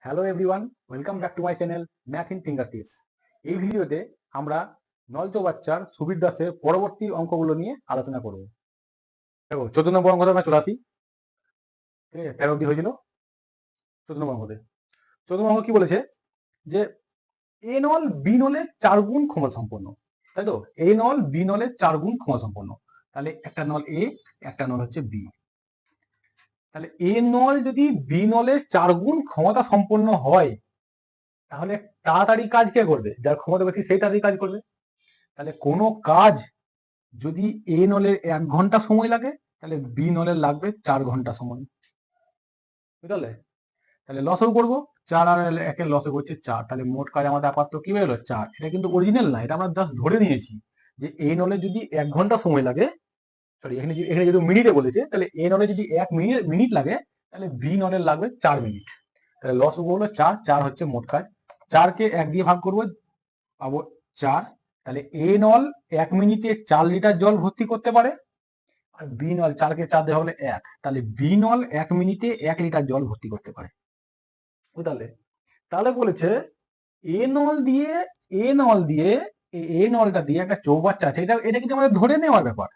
Hello everyone, welcome back to my channel math in finger tips. এই ভিডিওতে আমরা নল চৌবাচ্চার সুবীর দাসের পরবর্তী অঙ্কগুলো নিয়ে আলোচনা করব। দেখো 14 নম্বর অঙ্কতে আমরা চলে আসি। ঠিক আছে, 13 অব্দি হয়েছিল। 14 নম্বর অঙ্কতে 14 নম্বর অঙ্ক কি বলেছে যে এ নল বি নলের 4 গুণ ক্ষমতা সম্পন্ন, তাই তো? এ নল বি নলের 4 গুণ ক্ষমতা সম্পন্ন। তাহলে একটা নল এ, একটা নল হচ্ছে বি। তাহলে এ নল যদি বি নলের 4 গুণ ক্ষমতা সম্পন্ন হয়, তাহলে তাড়াতাড়ি কাজ কে করবে? যার ক্ষমতা বেশি সেই তাড়াতাড়ি কাজ করবে। তাহলে কোনো কাজ যদি এ নলের 1 ঘন্টা সময় লাগে, তাহলে বি নলের লাগবে 4 ঘন্টা সময়। বুঝলে? তাহলে লসও করবো, 4 আর 1 লসও করছে 4। তাহলে মোট কাজ আমাদের আপাতত কি বেরোলো? 4। এটা কিন্তু অরিজিনাল না, এটা আমরা জাস্ট ধরে নিয়েছি যে এ নলে যদি 1 ঘন্টা সময় লাগে, সরি এখানে যদি মিনিটে বলেছে, তাহলে এ নলে যদি 1 মিনিট লাগে, তাহলে বি নলের লাগবে 4 মিনিট। তাহলে লস হলো 4, 4 হচ্ছে মোট কাজ। 4 কে 1 দিয়ে ভাগ করবো, পাবো 4। তাহলে এ নল 1 মিনিটে 4 লিটার জল ভর্তি করতে পারে, আর বি নল 4 কে 4 দেওয়া হলে 1। তাহলে বি নল 1 মিনিটে 1 লিটার জল ভর্তি করতে পারে। বুঝলে? তাহলে বলেছে এ নল দিয়ে এ নল দিয়ে এ নলটা দিয়ে একটা চৌবাচ্চা আছে, এটা কিন্তু আমাদের ধরে নেওয়ার ব্যাপার।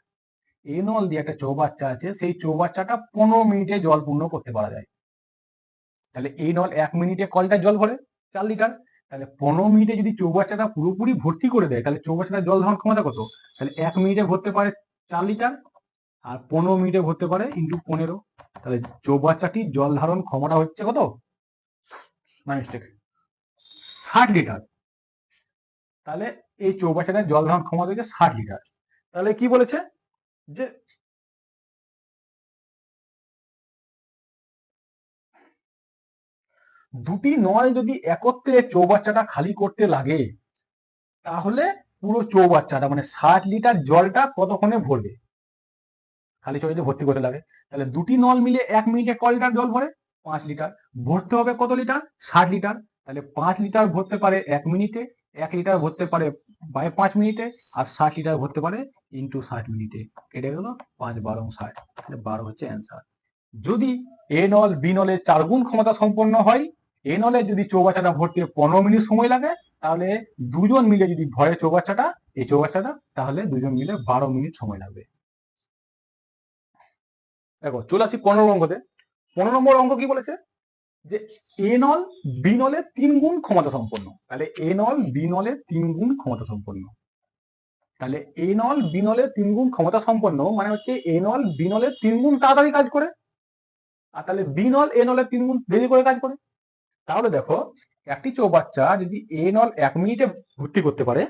এ নল দিয়ে একটা চৌবাচ্চা আছে, সেই চৌবাচ্চাটা 15 মিনিটে জল পূর্ণ করতে পারা যায়। তাহলে এই নল 1 মিনিটে কলটা জল ভরে 4 লিটার। তাহলে 15 মিনিটে যদি চৌবাচ্চাটা পুরোপুরি ভর্তি করে দেয়, তাহলে চৌবাচ্চাটা জল ধারণ ক্ষমতা কত? তাহলে 1 মিনিটে ভরতে পারে 4 লিটার, আর 15 মিনিটে ভরতে পারে ইন্টু 15। তাহলে চৌবাচ্চাটির জল ধারণ ক্ষমতা হচ্ছে কত? 60 লিটার। তাহলে এই চৌবাচ্চাটার জল ধারণ ক্ষমতা হচ্ছে 60 লিটার। তাহলে কি বলেছে যে দুটি নল যদি একত্রে চৌবাচ্চাটা খালি করতে লাগে, তাহলে পুরো চৌবাচ্চাটা মানে 60 লিটার জলটা কতক্ষণে ভরবে? খালি চৌবাচ্চা ভর্তি করতে লাগে। তাহলে দুটি নল মিলে 1 মিনিটে ক লিটার জল ভরে? 5 লিটার। ভরতে হবে কত লিটার? 60 লিটার। তাহলে 5 লিটার ভরতে পারে 1 মিনিটে, 1 লিটার ভরতে পারে বাই 5 মিনিটে, আর 60 লিটার ভরতে পারে ইন্টু 60 মিনিটে। কেটে গেল 5 12 60, 12 হচ্ছে অ্যান্সার। যদি এ নল বি নলের 4 গুণ ক্ষমতা সম্পন্ন হয়, এ নলে যদি চৌবাচ্চাটা ভরতে 15 মিনিট সময় লাগে, তাহলে দুজন মিলে যদি ভরে চৌবাচ্চাটা, এই চৌবাচ্চাটা, তাহলে দুজন মিলে 12 মিনিট সময় লাগবে। দেখো চলে আসি 15 নম্বর অঙ্কতে। 15 নম্বর অঙ্ক কি বলেছে যে এ নল বি নলের 3 গুণ ক্ষমতা সম্পন্ন। তাহলে এ নল বি নলের 3 গুণ ক্ষমতা সম্পন্ন। তাহলে এ নল বি নলের 3 গুণ ক্ষমতা সম্পন্ন মানে হচ্ছে এ নল বি নলের 3 গুণ তাড়াতাড়ি কাজ করে, আর তাহলে বি নল এ নলের 3 গুণ দেরি করে কাজ করে। তাহলে দেখো একটি চৌবাচ্চা যদি এ নল 1 মিনিটে ভর্তি করতে পারে,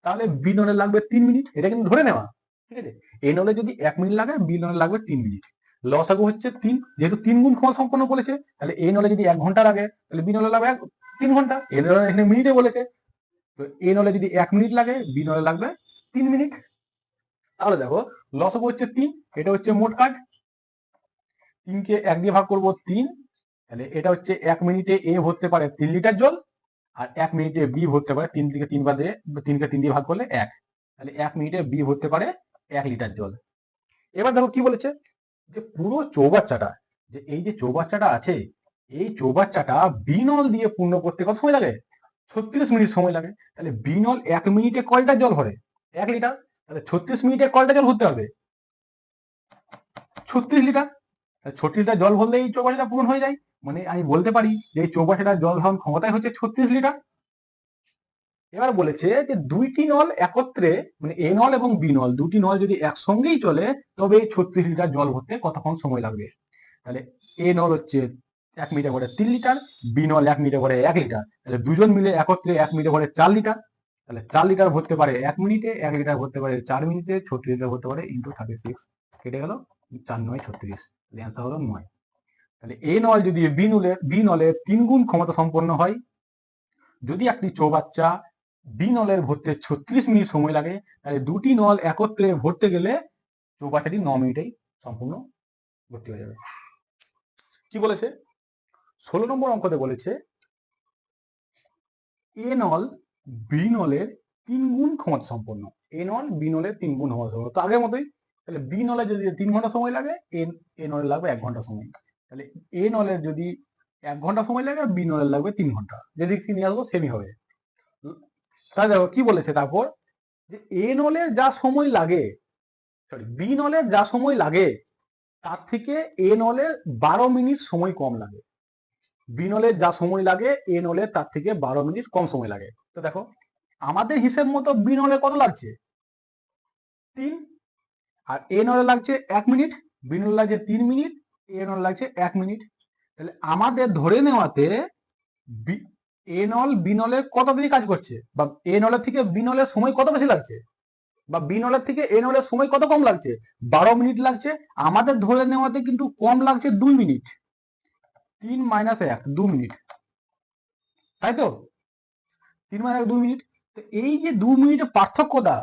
তাহলে বি নলের লাগবে 3 মিনিট। এটা কিন্তু ধরে নেওয়া, ঠিক আছে? এ নলে যদি 1 মিনিট লাগে, বি নলে লাগবে 3 মিনিট। লসাগু হচ্ছে 3, যেহেতু 3 গুণ ক্ষমতা সম্পন্ন বলেছে, তাহলে এ নলে যদি 1 ঘন্টা লাগে, তাহলে বি নলে লাগবে 3 ঘন্টা। এ নলে এখানে মিনিটে বলেছে, তো এ নলে যদি 1 মিনিট লাগে, বি নলে লাগবে 3 মিনিট। তাহলে দেখো লসাগু হচ্ছে 3, এটা হচ্ছে মোট কাজ। 3 কে 1 দিয়ে ভাগ করবো 3। তাহলে এটা হচ্ছে 1 মিনিটে এ ভরতে পারে 3 লিটার জল, আর 1 মিনিটে বি ভরতে পারে 3 থেকে 3 বার দিয়ে 3 কে 3 দিয়ে ভাগ করলে 1। তাহলে 1 মিনিটে বি ভরতে পারে 1 লিটার জল। এবার দেখো কি বলেছে যে পুরো চৌবাচ্চাটা, যে এই যে চৌবাচ্চাটা আছে, এই চৌবাচ্চাটা বি নল দিয়ে পূর্ণ করতে কত সময় লাগে? 36 মিনিট সময় লাগে। তাহলে বি নল 1 মিনিটে কয়টা জল ভরে? 1 লিটার। তাহলে 36 মিনিটে কয়টা জল ভরতে হবে? 36 লিটার। 36 লিটার জল ভরলে এই চৌবাচ্চাটা পূরণ হয়ে যায়। মানে আমি বলতে পারি যে এই চৌবাচ্চাটার জল ধারণ ক্ষমতাই হচ্ছে 36 লিটার। এবার বলেছে যে দুইটি নল একত্রে, মানে এ নল এবং বি নল, দুটি নল যদি একসঙ্গেই চলে, তবে 36 লিটার জল ভরতে কতক্ষণ সময় লাগবে? তাহলে এ নল হচ্ছে 1 মিনিটে ভরে 3 লিটার, বি নল 1 মিনিটে ভরে 1 লিটার। তাহলে দুজন মিলে একত্রে 1 মিনিটে ভরে 4 লিটার। তাহলে 4 লিটার ভরতে পারে 1 মিনিটে, 1 লিটার ভরতে পারে 4 মিনিটে, 36 লিটার ভরতে পারে ইন্টু 36। কেটে গেল 4 9 36। তাহলে অ্যান্সার হলো 9। তাহলে এ নল যদি বি নলের 3 গুণ ক্ষমতা সম্পন্ন হয়, যদি একটি চৌবাচ্চা বি নলের ভরতে 36 মিনিট সময় লাগে, তাহলে দুটি নল একত্রে ভরতে গেলে চৌবাচ্চাটি 9 মিনিটেই সম্পূর্ণ ভর্তি হয়ে যাবে। কি বলেছে 16 নম্বর অঙ্কতে বলেছে এ নল বি নলের 3 গুণ ক্ষমতা সম্পন্ন। এ নল বি নলের 3 গুণ ক্ষমতা সম্পন্ন, তো আগের মতোই। তাহলে বি নলে যদি 3 ঘন্টা সময় লাগে, এ নলের লাগবে 1 ঘন্টা সময়। তাহলে এ নলের যদি 1 ঘন্টা সময় লাগে, বি নলের লাগবে 3 ঘন্টা। যেদিক থেকে নিয়ে আসবো সেমই হবে। তাহলে দেখো কি বলেছে তারপর, যে এ নলের যা সময় লাগে, সরি বি নলের যা সময় লাগে তার থেকে এ নলের 12 মিনিট সময় কম লাগে। বি নলের যা সময় লাগে এ নলের তার থেকে 12 মিনিট কম সময় লাগে। তো দেখো আমাদের হিসেব মতো বি নলে কত লাগছে, 3, আর এ নলে লাগছে 1 মিনিট, বি নলে লাগছে 3 মিনিট, এ নলে লাগছে 1 মিনিট। তাহলে আমাদের ধরে নেওয়াতে এ নল বি নলের কত বেশি কাজ করছে, বা এ নলের থেকে বি নলের সময় কত বেশি লাগছে, বা বি নলের থেকে এ নলের সময় কত কম লাগছে, 12 মিনিট লাগছে। আমাদের ধরে নেওয়াতে কিন্তু কম লাগছে 2 মিনিট, 3 - 1 2 মিনিট, তাই তো? 3 - 1 2 মিনিট। তো এই যে 2 মিনিটের পার্থক্যটা,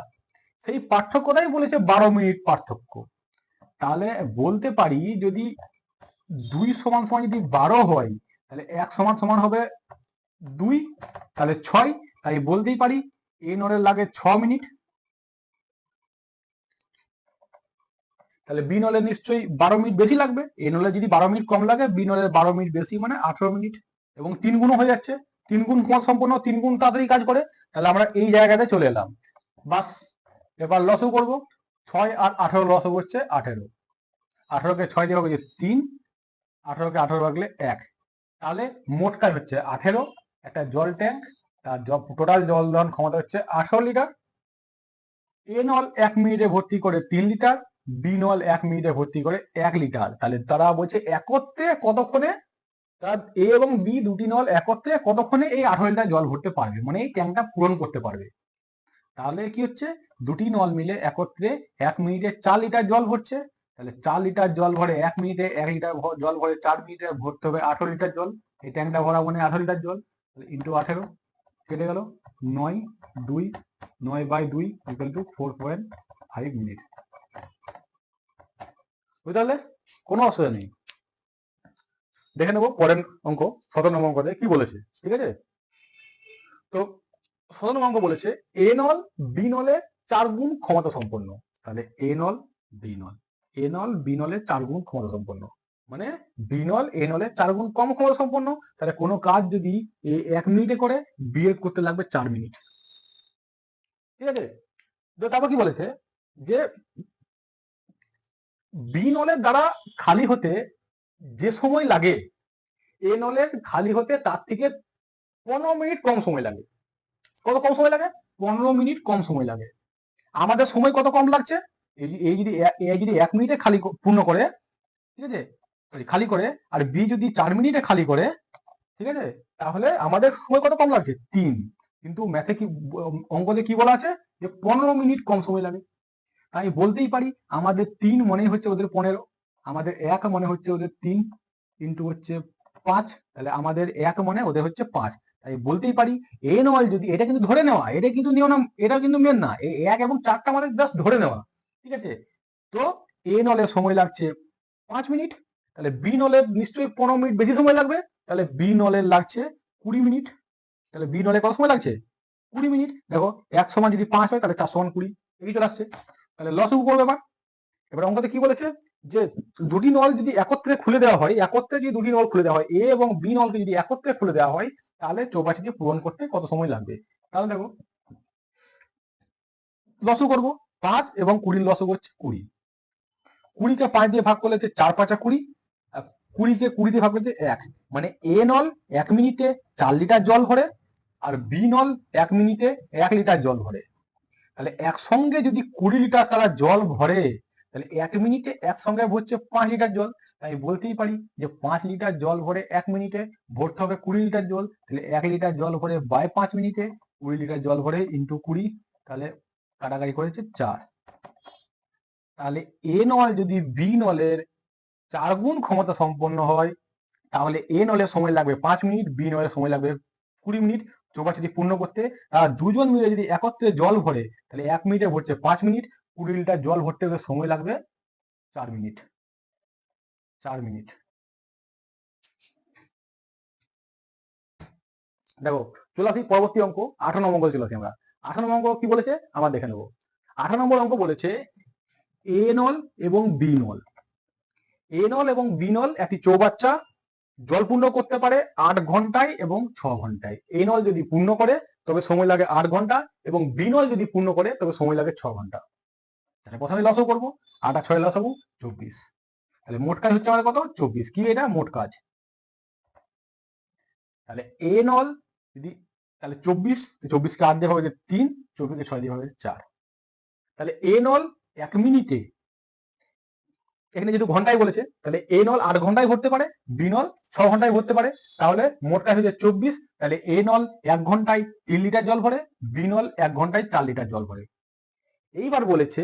সেই পার্থক্যটাই বলেছে 12 মিনিট পার্থক্য। তাহলে বলতে পারি যদি 2 সমান সমান যদি 12 হয়, তাহলে 1 সমান সমান হবে 2, তাহলে 6। তাই বলতেই পারি এ নলের লাগে 6 মিনিট। তাহলে বি নলের নিশ্চয়ই 12 মিনিট বেশি লাগবে। এ নলের যদি 12 মিনিট কম লাগে, বি নলের 12 মিনিট বেশি মানে 18 মিনিট, এবং 3 গুণও হয়ে যাচ্ছে। 3 গুণ কোন সম্পূর্ণ, 3 গুণ তাড়াতাড়ি কাজ করে। তাহলে আমরা এই জায়গাতে চলে এলাম। বাস এবার লসও করবো। 6 আর 18 লসও হচ্ছে 18। 18কে 6 দিয়ে হবে 3, 18কে 18 ভাগলে 1। তাহলে মোট কাজ হচ্ছে 18। একটা জল ট্যাঙ্ক, তার টোটাল জল দহন ক্ষমতা হচ্ছে 18 লিটার। এ নল 1 মিনিটে ভর্তি করে 3 লিটার, বি নল 1 মিনিটে ভর্তি করে 1 লিটার। তাহলে তারা বলছে একত্রে কতক্ষণে, তার এ এবং বি দুটি নল একত্রে কতক্ষণে এই 18 লিটার জল ভরতে পারবে, মানে এই ট্যাঙ্কটা পূরণ করতে পারবে। তাহলে কি হচ্ছে, দুটি নল মিলে একত্রে 1 মিনিটে 4 লিটার জল ভরছে। তাহলে 4 লিটার জল ভরে 1 মিনিটে, 1 লিটার জল ভরে 4 মিনিটে, ভরতে হবে 18 লিটার জল। এই ট্যাঙ্কটা ভরা মানে 18 লিটার জল, ইন্টু 18 কেটে গেল 9 2 9/2 ইকুয়াল টু 4.5 মিনিট। বুঝতে কোনো অসুবিধা নেই। দেখে নেবো পরের অঙ্ক, 17 নম্বর অঙ্কতে কি বলেছে, ঠিক আছে? তো 17 নম্বর অঙ্ক বলেছে এ নল বি নলের 4 গুণ ক্ষমতা সম্পন্ন। তাহলে এ নল বি নল, এ নল বি নলের 4 গুণ ক্ষমতা সম্পন্ন, মানে বি নল এ নলের 4 গুণ কম ক্ষমতা সম্পন্ন। তাহলে কোনো কাজ যদি এ 1 মিনিটে করে, বি এর করতে লাগবে 4 মিনিট, ঠিক আছে? তো তারপর কি বলেছে, যে বি নলের দ্বারা খালি হতে যে সময় লাগে, এ নলের খালি হতে তার থেকে 15 মিনিট কম সময় লাগে। কত কম সময় লাগে? 15 মিনিট কম সময় লাগে। আমাদের সময় কত কম লাগছে, এই যদি 1 মিনিটে খালি পূর্ণ করে, ঠিক আছে, সরি খালি করে, আর বি যদি 4 মিনিটে খালি করে, ঠিক আছে, তাহলে আমাদের সময় কত কম লাগছে, 3। কিন্তু ম্যাথে কি, অঙ্কতে কি বলা আছে, যে 15 মিনিট কম সময় লাগে। তাই বলতেই পারি আমাদের 3 মনে হচ্ছে ওদের 15, আমাদের 1 মনে হচ্ছে ওদের 3, ইন্টু হচ্ছে 5, তাহলে আমাদের 1 মনে ওদের হচ্ছে 5। তাই বলতেই পারি এ নল যদি, এটা কিন্তু ধরে নেওয়া, এটা কিন্তু নিয়ম না, এটা কিন্তু মেন না, এই 1 এবং 4টা আমাদের জাস্ট ধরে নেওয়া, ঠিক আছে? তো এ নলের সময় লাগছে 5 মিনিট, তাহলে বি নলের নিশ্চয়ই 15 মিনিট বেশি সময় লাগবে। তাহলে বি নলের লাগছে 20 মিনিট। তাহলে বি নলের কত সময় লাগছে, 20 মিনিট। দেখো 1 সমান যদি 5 হয়, তাহলে 4 সমান 20, এই চলে আসছে। তাহলে লসও করবে। এবার অঙ্কতে কি বলেছে, যে দুটি নল যদি একত্রে খুলে দেওয়া হয়, একত্রে যদি দুটি নল খুলে দেওয়া হয়, এ এবং বি নলকে যদি একত্রে খুলে দেওয়া হয়, তাহলে চৌবাচ্চাটি পূরণ করতে কত সময় লাগবে। তাহলে দেখো লসও করবো, 5 এবং 20 লসও করছে 20। 20কে 5 দিয়ে ভাগ করলে হচ্ছে 4 5 20, 20কে 20 দিয়ে ভাগ করলে 1, মানে এ নল 1 মিনিটে 4 লিটার জল ভরে, আর বি নল 1 মিনিটে 1 লিটার জল ভরে। তাহলে একসঙ্গে যদি 20 লিটার তারা জল ভরে, তাহলে 1 মিনিটে একসঙ্গে ভরছে 5 লিটার জল। তাই বলতেই পারি যে 5 লিটার জল ভরে 1 মিনিটে ভরতে হবে 20 লিটার জল। তাহলে 1 লিটার জল ভরে বাই 5 মিনিটে, 20 লিটার জল ভরে ইন্টু 20, তাহলে কাটাকাটি করেছে 4। তাহলে এ নল যদি বি নলের 4 গুণ ক্ষমতা সম্পন্ন হয়, তাহলে এ নলের সময় লাগবে 5 মিনিট, বি নলের সময় লাগবে 20 মিনিট চৌবাচ্চাটি পূর্ণ করতে। তারা দুজন মিলে যদি একত্রে জল ভরে, তাহলে 1 মিনিটে ভরছে 5 মিনিট, 20 লিটার জল ভরতে ওদের সময় লাগবে 4 মিনিট। 4 মিনিট। দেখো চলে আসি পরবর্তী অঙ্ক, 18 নম্বর অঙ্ক চলে আসি আমরা। 18 নম্বর অঙ্ক কি বলেছে আমরা দেখে নেবো। 18 নম্বর অঙ্ক বলেছে এ নল এবং বি নল, এ নল এবং বি নল একটি চৌবাচ্চা, জল পূর্ণ করতে পারে 8 ঘন্টায় এবং 6 ঘন্টায়। এ নল যদি পূর্ণ করে তবে সময় লাগে 8 ঘন্টা, এবং বি নল যদি পূর্ণ করে তবে সময় লাগে 6 ঘন্টা। তাহলে প্রথমে লসও করবো, 8 আর 6 লসাগু 24। তাহলে মোট কাজ হচ্ছে আমাদের কত? 24। কি এটা? মোট কাজ। তাহলে এ নল যদি, তাহলে 24, 24কে 8 দিয়ে ভাগ 3, 24কে 6 দিয়ে ভাগ 4। তাহলে এ নল 1 মিনিটে, এখানে যেহেতু ঘন্টায় বলেছে তাহলে এ নল 8 ঘন্টায় ভরতে পারে, বি নল 6 ঘন্টায় ভরতে পারে। তাহলে মোট কাজ হচ্ছে 24। তাহলে এ নল 1 ঘন্টায় 3 লিটার জল ভরে, বি নল 1 ঘন্টায় 4 লিটার জল ভরে। এইবার বলেছে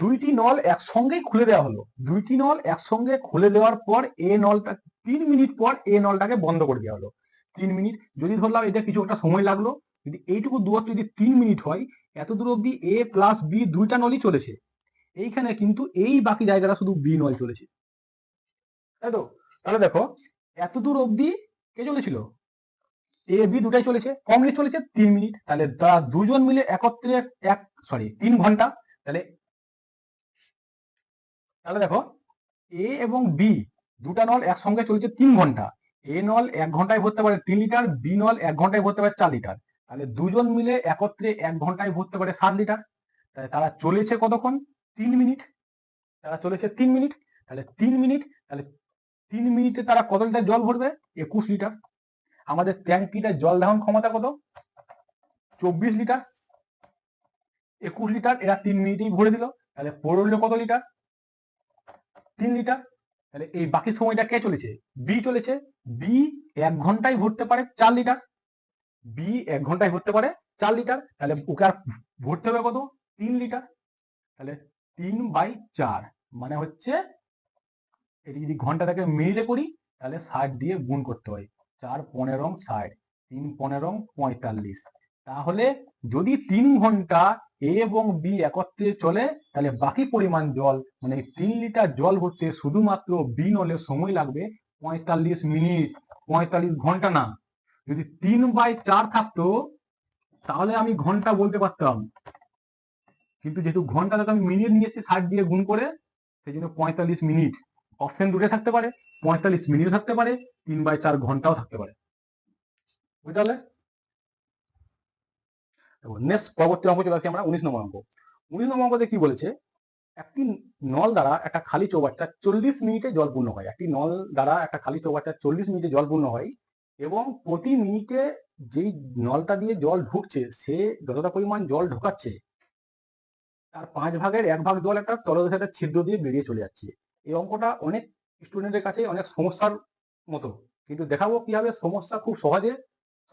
দুইটি নল একসঙ্গেই খুলে দেওয়া হলো, দুইটি নল একসঙ্গে খুলে দেওয়ার পর এ নলটা 3 মিনিট পর এ নলটাকে বন্ধ করে দেওয়া হলো। 3 মিনিট যদি ধরলাম এটা কিছু একটা সময় লাগলো, যদি এইটুকু দূরত্ব যদি 3 মিনিট হয়, এত দূর অব্দি এ প্লাস বি দুইটা নলই চলেছে। এইখানে কিন্তু এই বাকি জায়গাটা শুধু বি নল চলেছে, তাই তো? তাহলে দেখো এত দূর অব্দি কে চলেছিল? এ বি দুটাই চলেছে। কম মিনিট চলেছে 3 মিনিট। তাহলে তারা দুজন মিলে একত্রে 3 ঘন্টা। তাহলে তাহলে দেখো এ এবং বি দুটা নল একসঙ্গে চলছে 3 ঘন্টা। এ নল 1 ঘন্টায় ভরতে পারে 3 লিটার, বি নল 1 ঘন্টায় ভরতে পারে 4 লিটার। তাহলে দুজন মিলে একত্রে 1 ঘন্টায় ভরতে পারে 7 লিটার। তাহলে তারা চলেছে কতক্ষণ? 3 মিনিট। তারা চলেছে 3 মিনিট। তাহলে 3 মিনিট, তাহলে 3 মিনিটে তারা কত লিটার জল ভরবে? 21 লিটার। আমাদের ট্যাঙ্কিটার জল ধারণ ক্ষমতা কত? 24 লিটার। 21 লিটার এরা 3 মিনিটেই ভরে দিল। তাহলে পড়লো কত লিটার? 3 লিটার। তাহলে এই বাকি সময়টা কে চলেছে? বি চলেছে। বি 1 ঘন্টায় ভরতে পারে 4 লিটার। বি 1 ঘন্টায় ভরতে পারে 4 লিটার। তাহলে ওকে আর ভরতে হবে কত? 3 লিটার। তাহলে 3/4 মানে হচ্ছে, এটি যদি ঘন্টাটাকে মিনিটে করি তাহলে 60 দিয়ে গুণ করতে হয়। 4 15 60, 3 15 45। তাহলে যদি 3 ঘন্টা এ এবং বি একত্রে চলে, তাহলে বাকি পরিমাণ জল মানে 3 লিটার জল ভরতে শুধুমাত্র বি নলে সময় লাগবে 45 মিনিট, 45 ঘন্টা না। যদি 3/4 থাকতো তাহলে আমি ঘন্টা বলতে পারতাম, কিন্তু যেহেতু ঘন্টাটাকে আমি মিনিট নিয়েছি 60 দিয়ে গুণ করে, সেই জন্য 45 মিনিট। অপশন দুটো থাকতে পারে, 45 মিনিট থাকতে পারে, 3/4 ঘন্টাও থাকতে পারে। বুঝতে পারলে? নেক্সট পরবর্তী অঙ্ক চলে আসি আমরা 19 নম্বর অঙ্ক। 19 নম্বর অঙ্কতে কি বলেছে? একটি নল দ্বারা একটা খালি চৌবাচ্চা 40 মিনিটে জল পূর্ণ হয়। একটি নল দ্বারা একটা খালি চৌবাচ্চা 40 মিনিটে জল পূর্ণ হয়, এবং প্রতি মিনিটে যেই নলটা দিয়ে জল ঢুকছে সে যতটা পরিমাণ জল ঢোকাচ্ছে তার 5/1 জল একটা তলদেশে একটা ছিদ্র দিয়ে বেরিয়ে চলে যাচ্ছে। এই অঙ্কটা অনেক স্টুডেন্টের কাছে অনেক সমস্যার মতো, কিন্তু দেখাবো কিভাবে সমস্যা খুব সহজে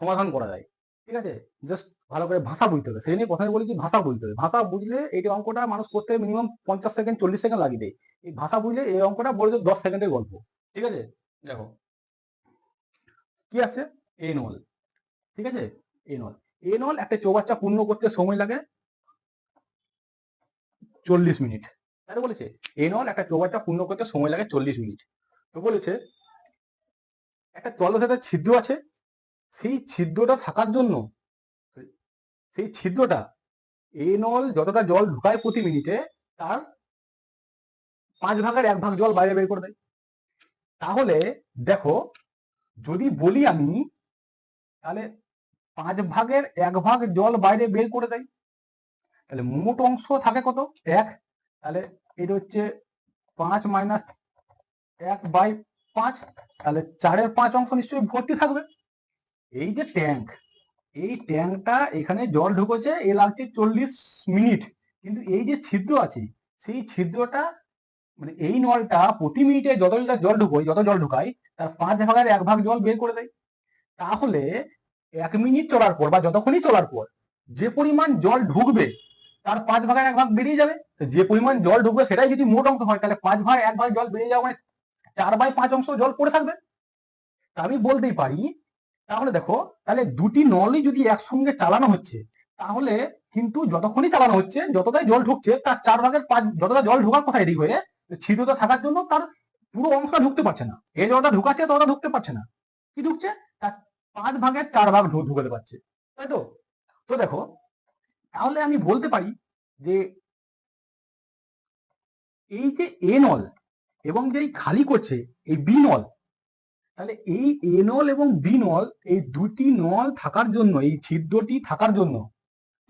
সমাধান করা যায়। ঠিক আছে? জাস্ট ভালো করে ভাষা বুঝতে হবে, সেই নিয়ে প্রথমে বলি যে ভাষা বুঝতে হবে। ভাষা বুঝলে এই অঙ্কটা মানুষ করতে মিনিমাম 50 সেকেন্ড 40 সেকেন্ড লাগিয়ে দেয়। এই ভাষা বুঝলে এই অঙ্কটা বলে 10 সেকেন্ডের গল্প। ঠিক আছে? দেখো কি আছে? এ নল। ঠিক আছে? এ নল, এ নল একটা চৌবাচ্চা পূর্ণ করতে সময় লাগে 40 মিনিট। তাই তো বলেছে এ নল একটা চৌবাচ্চা পূর্ণ করতে সময় লাগে 40 মিনিট। তো বলেছে একটা তলদেশে ছিদ্র আছে, সেই ছিদ্রটা থাকার জন্য, সেই ছিদ্রটা এ নল যতটা জল ঢুকায় প্রতি মিনিটে তার 5/1 জল বাইরে বের করে দেয়। তাহলে দেখো যদি বলি আমি, তাহলে 5/1 জল বাইরে বের করে দেয়, তাহলে মোট অংশ থাকে কত? 1। তাহলে এটা হচ্ছে 5 মাইনাস 1/5, তাহলে 4-এর 5 অংশ নিশ্চয়ই ভর্তি থাকবে। এই যে ট্যাঙ্ক, এই ট্যাঙ্কটা এখানে জল ঢুকেছে, এ লাগছে 40 মিনিট, কিন্তু এই যে ছিদ্র আছে সেই ছিদ্রটা মানে এই নলটা প্রতি মিনিটে যত লিটার জল ঢুকোয়, যত জল ঢুকায় তার 5/1 জল বের করে দেয়। তাহলে 1 মিনিট চলার পর বা যতক্ষণই চলার পর যে পরিমাণ জল ঢুকবে তার 5/1 বেরিয়ে যাবে। তো যে পরিমাণ জল ঢুকবে সেটাই যদি মোট অংশ হয়, তাহলে 5/1 জল বেরিয়ে যাওয়া মানে 4/5 অংশ জল পড়ে থাকবে। তা আমি বলতেই পারি, তাহলে দেখো তাহলে দুটি নলই যদি একসঙ্গে চালানো হচ্ছে, তাহলে কিন্তু যতক্ষণই চালানো হচ্ছে যতটাই জল ঢুকছে তার 4/5 যতটা জল ঢোকার কথা এদিক হয়ে ছিদ্রতা থাকার জন্য তার পুরো অংশটা ঢুকতে পারছে না। এ যতটা ঢুকাচ্ছে ততটা ঢুকতে পারছে না। কি ঢুকছে? তার 5/4 ঢুকাতে পারছে, তাই তো? তো দেখো তাহলে আমি বলতে পারি যে এই যে এ নল এবং যেই খালি করছে এই বি নল, তাহলে এই এ নল এবং বি নল, এই দুটি নল থাকার জন্য, এই ছিদ্রটি থাকার জন্য,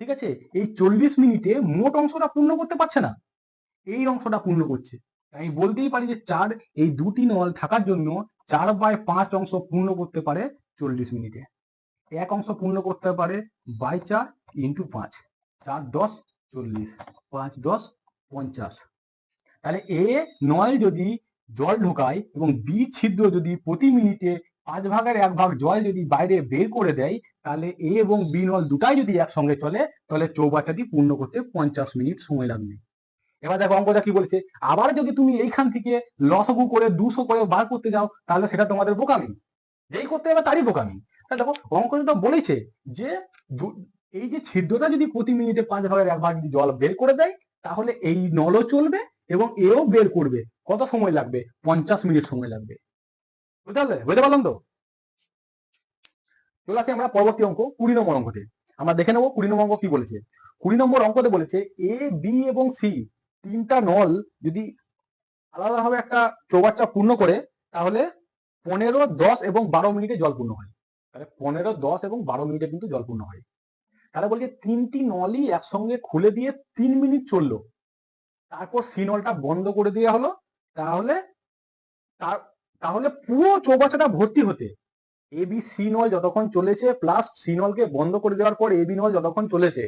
ঠিক আছে, এই 40 মিনিটে মোট অংশটা পূর্ণ করতে পারছে না, এই অংশটা পূর্ণ করছে। আমি বলতেই পারি যে এই দুটি নল থাকার জন্য 4/5 অংশ পূর্ণ করতে পারে 40 মিনিটে। এক অংশ পূর্ণ করতে পারে বাই 4 ইন্টু 5, 4 10 40, 5 10 50। তাহলে এ নল যদি জল ঢোকায় এবং বি ছিদ্র যদি প্রতি মিনিটে 5/1 জল যদি বাইরে বের করে দেয়, তাহলে এ এবং বি নল দুটাই যদি একসঙ্গে চলে, তাহলে চৌবাচ্চাটি পূর্ণ করতে 50 মিনিট সময় লাগবে। এবার দেখো অঙ্কটা কি বলছে, আবার যদি তুমি এইখান থেকে লসগু করে 200 করে বার করতে যাও, তাহলে সেটা তোমাদের বোকামি, যেই করতে হবে তারই বোকামি। তাহলে দেখো অঙ্কটা তো বলেছে যে এই যে ছিদ্রটা যদি প্রতি মিনিটে 5/1 যদি জল বের করে দেয়, তাহলে এই নলও চলবে এবং এও বের করবে। কত সময় লাগবে? 50 মিনিট সময় লাগবে। বুঝতে পারলাম তো? চলে আসি আমরা পরবর্তী অঙ্ক 20 নম্বর অঙ্কতে। আমরা দেখে নেবো 20 নম্বর অঙ্ক কি বলেছে। 20 নম্বর অঙ্কতে বলেছে এ, বি এবং সি তিনটা নল যদি আলাদাভাবে একটা চৌবাচ্চা পূর্ণ করে, তাহলে 15, 10 এবং 12 মিনিটে জল পূর্ণ হয়। তাহলে 15, 10 এবং 12 মিনিটে কিন্তু জল পূর্ণ হয়। তারা বলছে তিনটি নলই একসঙ্গে খুলে দিয়ে 3 মিনিট চললো, তারপর সি নলটা বন্ধ করে দেওয়া হলো। তাহলে তাহলে পুরো চৌবাচ্চাটা ভর্তি হতে এ বি সি নল যতক্ষণ চলেছে প্লাস সি নলকে বন্ধ করে দেওয়ার পর এ বি নল যতক্ষণ চলেছে,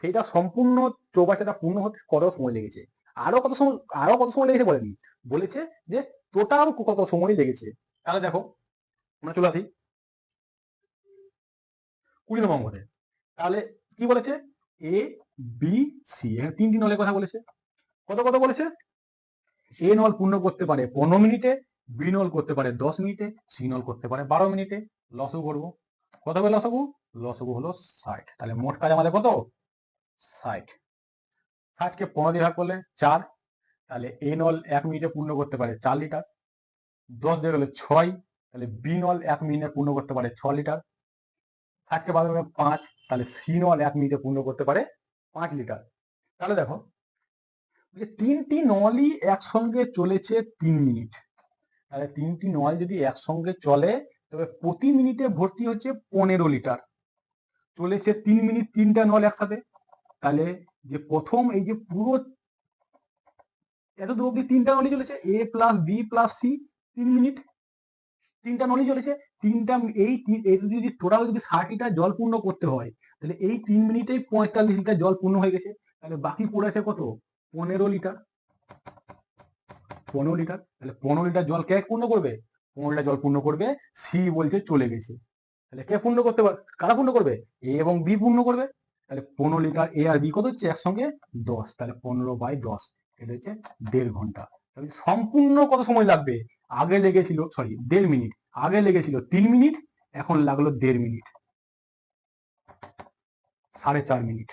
সেটা সম্পূর্ণ চৌবাচ্চাটা পূর্ণ হতে কত সময় লেগেছে। আরো কত সময় লেগেছে বলেনি, বলেছে যে টোটাল কত সময় লেগেছে। তাহলে দেখো আমরা চলে আসি 20 নম্বর অঙ্কতে। তাহলে কি বলেছে, এ বি সি, এখানে তিনটি নলের কথা বলেছে। কত কত বলেছে, এ নল পূর্ণ করতে পারে 15 মিনিটে, বি নল করতে পারে 10 মিনিটে, সি নল করতে পারে 12 মিনিটে। লসগু করবো, কত হবে লসগু? লসগু হলো 60। তাহলে মোট কাজ আমাদের কত? 60। 60কে 15 দিয়ে ভাগ করলে 4। তাহলে এ নল 1 মিনিটে পূর্ণ করতে পারে 4 লিটার, 10 দিয়ে গেলে 6। তাহলে বি নল 1 মিনিটে পূর্ণ করতে পারে 6 লিটার, 60কে ভাগ করলে 5। তাহলে সি নল 1 মিনিটে পূর্ণ করতে পারে 5 লিটার। তাহলে দেখো যে তিনটি নলই একসঙ্গে চলেছে 3 মিনিট। তাহলে তিনটি নল যদি একসঙ্গে চলে, তবে প্রতি মিনিটে ভর্তি হচ্ছে 15 লিটার। চলেছে 3 মিনিট তিনটা নল একসাথে। তাহলে যে প্রথম এই যে পুরো এত দূর অব্দি তিনটা নলই চলেছে, A plus B plus C, 3 minute তিনটা নলই চলেছে। যদি টোটাল যদি 60 লিটার জল পূর্ণ করতে হয়, তাহলে এই 3 মিনিটেই 45 লিটার জল পূর্ণ হয়ে গেছে। তাহলে বাকি পড়েছে কত? 15 লিটার। 15 লিটার। তাহলে 15 লিটার জল কে পূর্ণ করবে? 15 লিটার জল পূর্ণ করবে সি, বলছে চলে গেছে। তাহলে কে পূর্ণ করতে পারে? কারা পূর্ণ করবে? এ এবং বি পূর্ণ করবে। তাহলে 15 লিটার, এ আর বি কত হচ্ছে একসঙ্গে 10। তাহলে 15/10, এটা হচ্ছে 1.5 ঘন্টা। তাহলে সম্পূর্ণ কত সময় লাগবে? আগে লেগেছিল 1.5 মিনিট, আগে লেগেছিল 3 মিনিট, এখন লাগলো 1.5 মিনিট, 4.5 মিনিট।